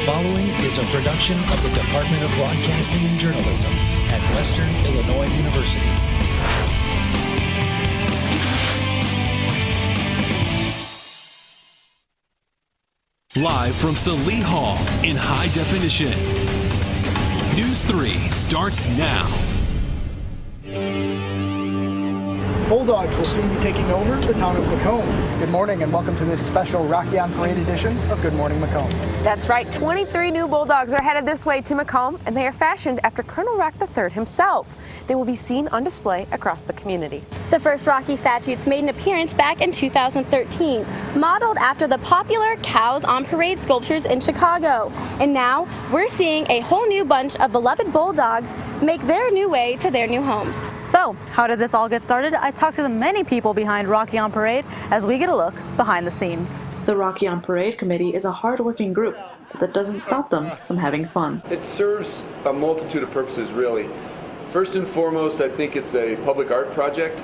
following is a production of the Department of Broadcasting and Journalism at Western Illinois University. Live from Salee Hall in high definition. News 3 starts now. Bulldogs will soon be taking over the town of Macomb. Good morning and welcome to this special Rocky on Parade edition of Good Morning Macomb. That's right, 23 new Bulldogs are headed this way to Macomb, and they are fashioned after Colonel Rock III himself. They will be seen on display across the community. The first Rocky statues made an appearance back in 2013, modeled after the popular Cows on Parade sculptures in Chicago. And now we're seeing a whole new bunch of beloved Bulldogs make their new way to their new homes. So, how did this all get started? I talked to the many people behind Rocky on Parade as we get a look behind the scenes. The Rocky on Parade committee is a hard-working group, but that doesn't stop them from having fun. It serves a multitude of purposes, really. First and foremost, I think it's a public art project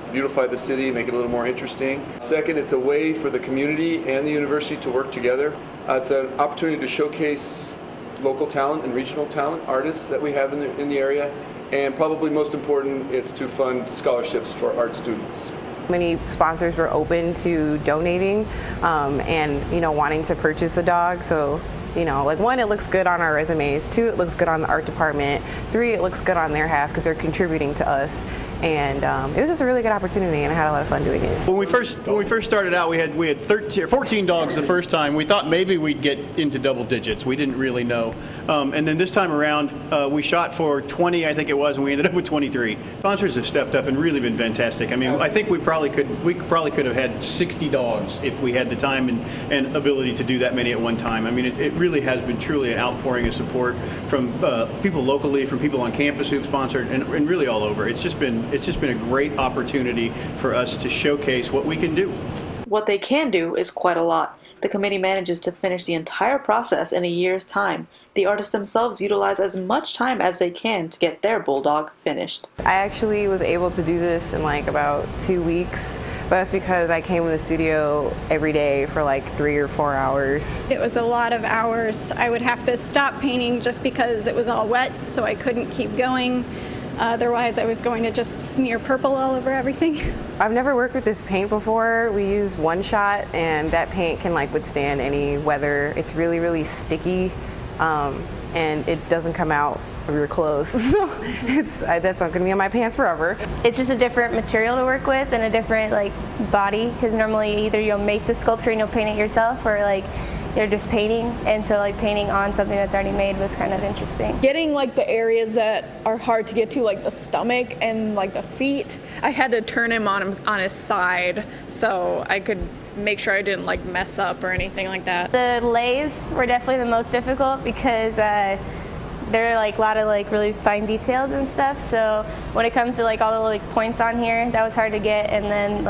to beautify the city, make it a little more interesting. Second, it's a way for the community and the university to work together. It's an opportunity to showcase local talent and regional talent, artists that we have in the area. And probably most important, it's to fund scholarships for art students. Many sponsors were open to donating and, wanting to purchase a dog. So, one, it looks good on our resumes. Two, it looks good on the art department. Three, it looks good on their half because they're contributing to us. And it was just a really good opportunity, and I had a lot of fun doing it. When we first started out, we had 14 dogs the first time. We thought maybe we'd get into double digits. We didn't really know. And then this time around, we shot for 20, I think it was, and we ended up with 23. Sponsors have stepped up and really been fantastic. I mean, I think we probably could have had 60 dogs if we had the time and ability to do that many at one time. I mean, it really has been truly an outpouring of support from people locally, from people on campus who've sponsored, and really all over. It's just been a great opportunity for us to showcase what we can do. What they can do is quite a lot. The committee manages to finish the entire process in a year's time. The artists themselves utilize as much time as they can to get their Bulldog finished. I actually was able to do this in about 2 weeks, but that's because I came to the studio every day for 3 or 4 hours. It was a lot of hours. I would have to stop painting just because it was all wet, so I couldn't keep going. Otherwise, I was going to just smear purple all over everything. I've never worked with this paint before. We use One Shot, and that paint can withstand any weather. It's really, really sticky, and it doesn't come out of your clothes. So that's not going to be on my pants forever. It's just a different material to work with and a different body, because normally either you'll make the sculpture and you'll paint it yourself, or you're just painting, and so painting on something that's already made was kind of interesting. Getting the areas that are hard to get to, the stomach and the feet, I had to turn him on his side so I could make sure I didn't mess up or anything like that. The lays were definitely the most difficult because there are a lot of really fine details and stuff. So when it comes to all the points on here, that was hard to get, and then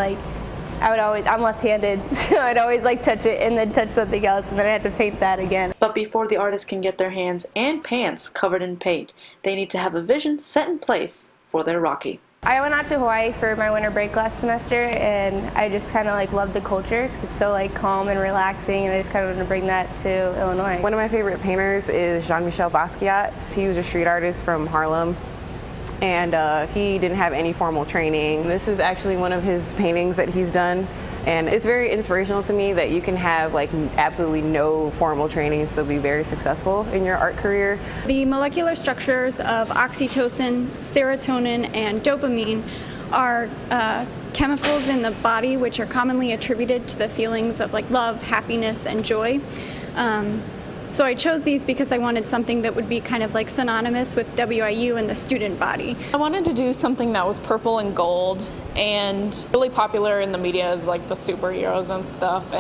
I'm left-handed, so I'd always touch it and then touch something else, and then I had to paint that again. But before the artists can get their hands and pants covered in paint, they need to have a vision set in place for their Rocky. I went out to Hawaii for my winter break last semester, and I just kind of loved the culture because it's so calm and relaxing, and I just kind of wanted to bring that to Illinois. One of my favorite painters is Jean-Michel Basquiat. He was a street artist from Harlem, and he didn't have any formal training. This is actually one of his paintings that he's done, and it's very inspirational to me that you can have absolutely no formal training and still be very successful in your art career. The molecular structures of oxytocin, serotonin, and dopamine are chemicals in the body which are commonly attributed to the feelings of love, happiness, and joy. So I chose these because I wanted something that would be kind of synonymous with WIU and the student body. I wanted to do something that was purple and gold, and really popular in the media is the superheroes and stuff,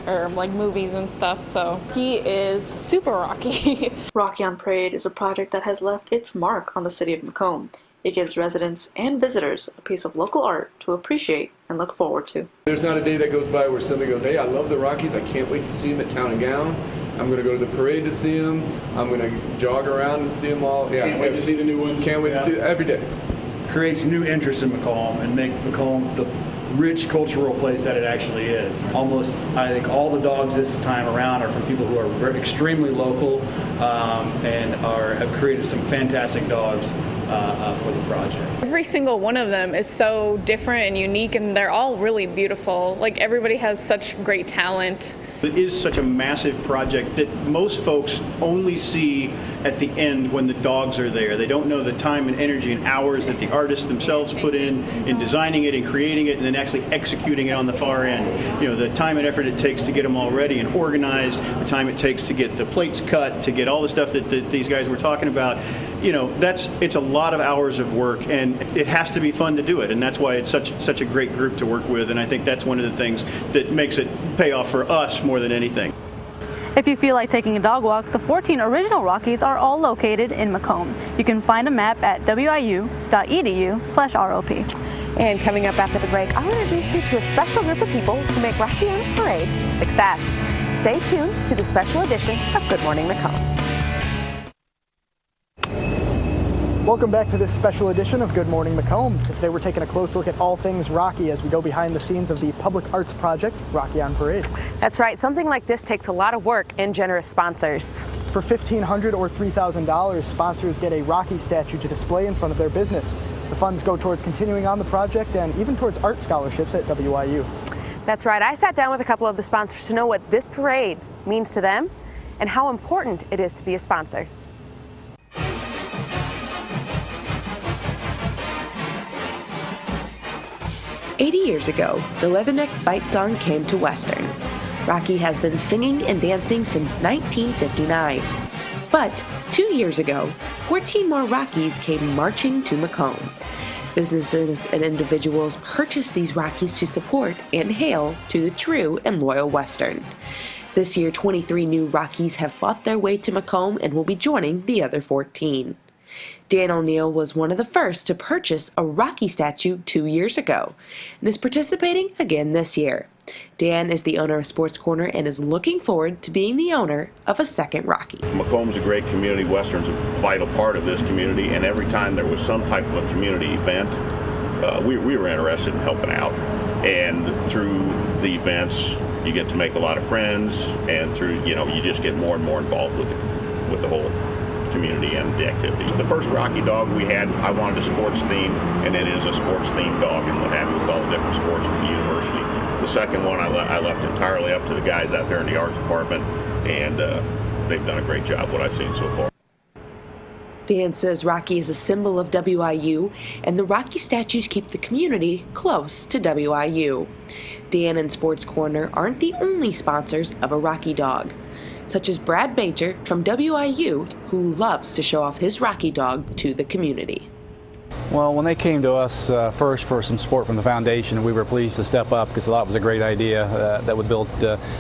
or movies and stuff, so he is super Rocky. Rocky on Parade is a project that has left its mark on the city of Macomb. It gives residents and visitors a piece of local art to appreciate and look forward to. There's not a day that goes by where somebody goes, hey, I love the Rockies, I can't wait to see them at Town and Gown. I'm going to go to the parade to see them. I'm going to jog around and see them all. Yeah, Can't wait to see the new ones. Can't wait to see it every day. Creates new interest in Macomb and make Macomb the rich cultural place that it actually is. Almost, I think all the dogs this time around are from people who are extremely local and have created some fantastic dogs for the project. Every single one of them is so different and unique, and they're all really beautiful. Like, everybody has such great talent. It is such a massive project that most folks only see at the end when the dogs are there. They don't know the time and energy and hours that the artists themselves put in designing it and creating it and then actually executing it on the far end. You know, the time and effort it takes to get them all ready and organized, the time it takes to get the plates cut, to get all the stuff that these guys were talking about. You know, it's a lot of hours of work, and it has to be fun to do it, and that's why it's such a great group to work with, and I think that's one of the things that makes it pay off for us more than anything. If you feel like taking a dog walk, the 14 original Rockies are all located in Macomb. You can find a map at wiu.edu/ROP. And coming up after the break, I'll introduce you to a special group of people who make Rocky on Parade a success. Stay tuned to the special edition of Good Morning Macomb. Welcome back to this special edition of Good Morning Macomb. Today we're taking a close look at all things Rocky as we go behind the scenes of the public arts project, Rocky on Parade. That's right. Something like this takes a lot of work and generous sponsors. For $1,500 or $3,000, sponsors get a Rocky statue to display in front of their business. The funds go towards continuing on the project and even towards art scholarships at WIU. That's right. I sat down with a couple of the sponsors to know what this parade means to them and how important it is to be a sponsor. "80 years ago, the Leatherneck fight song came to Western. Rocky has been singing and dancing since 1959. But 2 years ago, 14 more Rockies came marching to Macomb. Businesses and individuals purchased these Rockies to support and hail to the true and loyal Western. This year, 23 new Rockies have fought their way to Macomb and will be joining the other 14. Dan O'Neill was one of the first to purchase a Rocky statue 2 years ago and is participating again this year. Dan is the owner of Sports Corner and is looking forward to being the owner of a second Rocky. Macomb's a great community. Western's a vital part of this community, and every time there was some type of a community event, we were interested in helping out. And through the events, you get to make a lot of friends, and through, you just get more and more involved with the whole community and the activities. The first Rocky dog we had, I wanted a sports theme, and it is a sports themed dog and what have you, with all the different sports from the university. The second one I left entirely up to the guys out there in the art department, and they've done a great job, what I've seen so far. Dan says Rocky is a symbol of WIU, and the Rocky statues keep the community close to WIU. Dan and Sports Corner aren't the only sponsors of a Rocky dog, such as Brad Bacher from WIU, who loves to show off his Rocky dog to the community. Well, when they came to us first for some support from the foundation, we were pleased to step up because thought it was a great idea that would build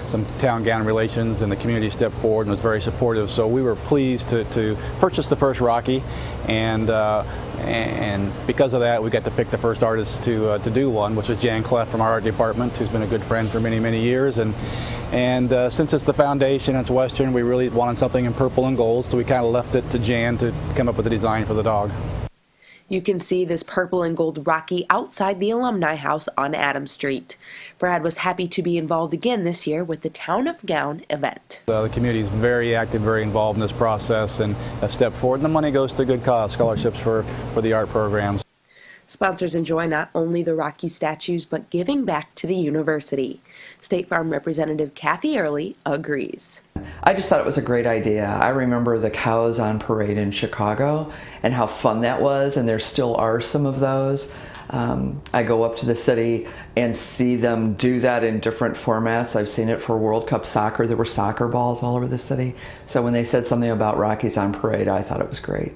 some town-gown relations, and the community stepped forward and was very supportive. So we were pleased to purchase the first Rocky, and because of that, we got to pick the first artist to do one, which was Jan Clef from our art department, who's been a good friend for many, many years. And since it's the foundation and it's Western, we really wanted something in purple and gold, so we kind of left it to Jan to come up with a design for the dog. You can see this purple and gold Rocky outside the Alumni House on Adams Street. Brad was happy to be involved again this year with the Town of Gown event. The community is very active, very involved in this process, and have stepped forward, and the money goes to good cause, scholarships for the art programs. Sponsors enjoy not only the Rocky statues, but giving back to the university. State Farm Representative Kathy Early agrees. I just thought it was a great idea. I remember the cows on parade in Chicago and how fun that was, and there still are some of those. I go up to the city and see them do that in different formats. I've seen it for World Cup soccer. There were soccer balls all over the city. So when they said something about Rockies on parade, I thought it was great.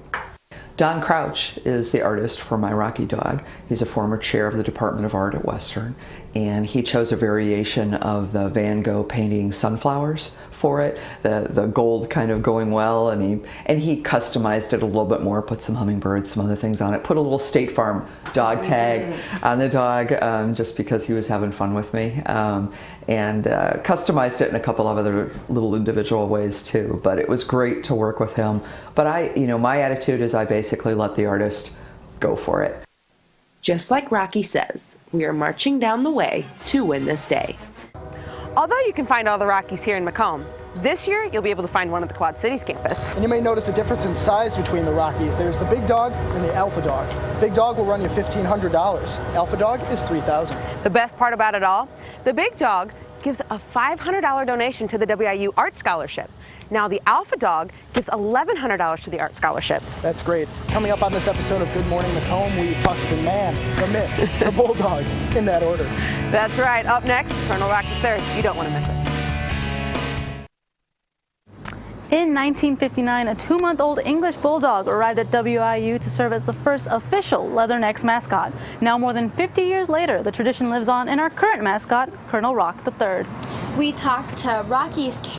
Don Crouch is the artist for my Rocky dog. He's a former chair of the Department of Art at Western, and he chose a variation of the Van Gogh painting Sunflowers for it, the gold kind of going well, and he customized it a little bit more, put some hummingbirds, some other things on it, put a little State Farm dog tag on the dog just because he was having fun with me, and customized it in a couple of other little individual ways too. But it was great to work with him. But my attitude is I basically let the artist go for it. Just like Rocky says, we are marching down the way to win this day. Although you can find all the Rockies here in Macomb, this year you'll be able to find one at the Quad Cities campus. And you may notice a difference in size between the Rockies. There's the Big Dog and the Alpha Dog. Big Dog will run you $1,500. Alpha Dog is $3,000. The best part about it all, the Big Dog gives a $500 donation to the WIU Art Scholarship. Now the Alpha Dog gives $1,100 to the Art Scholarship. That's great. Coming up on this episode of Good Morning Macomb, we talk to the man, the myth, the bulldog, in that order. That's right. Up next, Colonel Rock III. You don't want to miss it. In 1959, a 2-month-old English bulldog arrived at WIU to serve as the first official Leathernecks mascot. Now, more than 50 years later, the tradition lives on in our current mascot, Colonel Rock III. We talked to Rocky's